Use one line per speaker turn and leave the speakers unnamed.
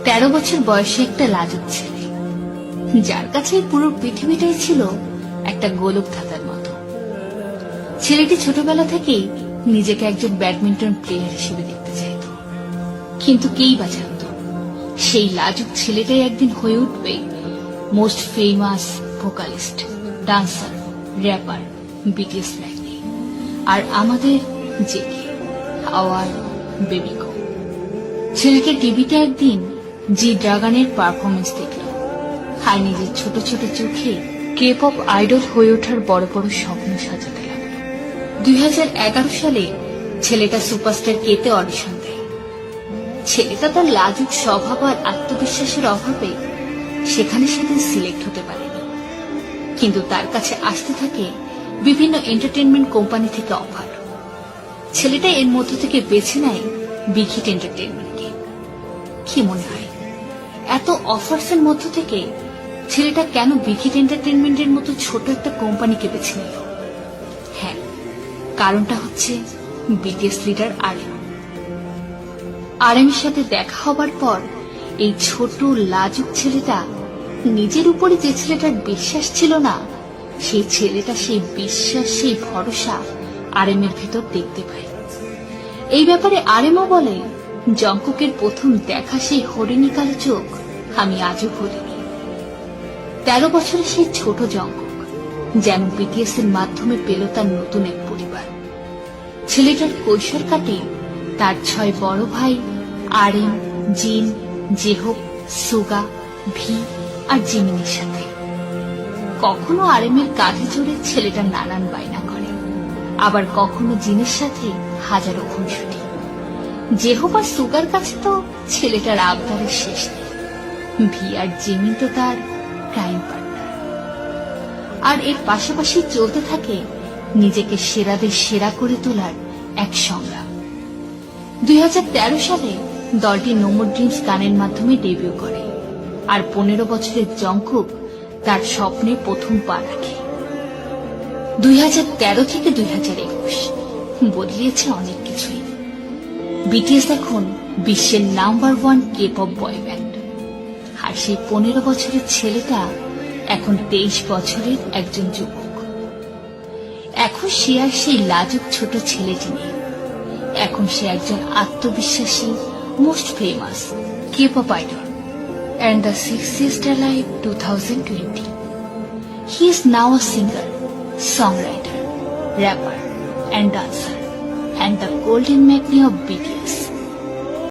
13 বছর বয়সে একটা লাজুক ছেলে, যার কাছে পুরো পৃথিবীটাই ছিল একটা গোলক ধাঁধার মতো। ছেলেটি ছোটবেলা থেকেই নিজেকে একজন ব্যাডমিন্টন প্লেয়ার হিসেবে দেখতে চাইত, কিন্তু কেই বা জানত সেই লাজুক ছেলেটাই একদিন হয়ে উঠবে most famous vocalist, dancer, rapper, BTS ম্যাগনি, আর আমাদের জেকে আওয়ার বেবিকো। ছেলেটা টিভিতে একদিন জি ড্রাগনের পারফরমেন্স দেখল, আর নিজের ছোট ছোট চোখে কে পপ আইডল হয়ে ওঠার বড় বড় স্বপ্ন সাজাতে লাগল। 2011 সালে ছেলেটা সুপারস্টার কেতে অডিশন দেয়। ছেলেটা তার লাজুক স্বভাব আর আত্মবিশ্বাসের অভাবে সেখানে সেদিন সিলেক্ট হতে পারেনি, কিন্তু তার কাছে আসতে থাকে বিভিন্ন এন্টারটেনমেন্ট কোম্পানি থেকে অফার। ছেলেটা এর মধ্য থেকে বেছে নেয় বিগ হিট এন্টারটেনমেন্টকে। কি মনে হয় এত অফার্স এর মধ্য থেকে ছেলেটা কেন বিগ হিট এন্টারটেনমেন্টের মতো ছোট একটা কোম্পানিকে বেছে নিল? হ্যাঁ, কারণটা হচ্ছে বিটিএস লিডার আরএমের সাথে দেখা হবার পর এই ছোট লাজুক ছেলেটা নিজের উপরে যে ছেলেটার বিশ্বাস ছিল না, সেই ছেলেটা সেই বিশ্বাস, সেই ভরসা আরএমের ভিতর দেখতে পায়। এই ব্যাপারে আরএমও বলে, জংকুকের প্রথম দেখা সেই হরিণীকাল চোখ আমি আজও ভুলিনি। 13 বছরের সেই ছোট জংকুক যেন বিটিএস এর মাধ্যমে পেল তার নতুন এক পরিবার। ছেলেটার কৈশোর কাটে তার 6 বড় ভাই আরএম, জিন, জেহোক, সুগা, ভি আর জিমিনের সাথে। কখনো আরএমের কাঁধে চড়ে ছেলেটা নানান বায়না করে, আবার কখনো জিনের সাথে হাজারো খুনসুটি। জেহোক আর সুগার কাছে তো ছেলেটার আবদারের শেষ নেই। ভি আর জিমিন তো তার ক্রাইম পার্টনার। আর এর পাশাপাশি চলতে থাকে নিজেকে সেরাদের সেরা করে তোলার এক সংগ্রাম। 2013 সালে দলটি নো মোর ড্রিমস গানের মাধ্যমে ডেবিউ করে, আর 15 বছরের জংকুক তার স্বপ্নে প্রথম পা রাখে। 2013 থেকে 2021 বদলিয়েছে অনেক কিছুই। বিটিএস এখন বিশ্বের number 1 K pop boy band, আর সেই 15 বছরের ছেলেটা এখন 23 বছরের একজন যুবক। এখন সে আর সেই লাজুক ছোট ছেলেটি নেই, এখন সে একজন আত্মবিশ্বাসী most famous K pop idol, and the 60th alive 2020. He is now a singer, songwriter, rapper and dancer, and the golden magnate of BTS.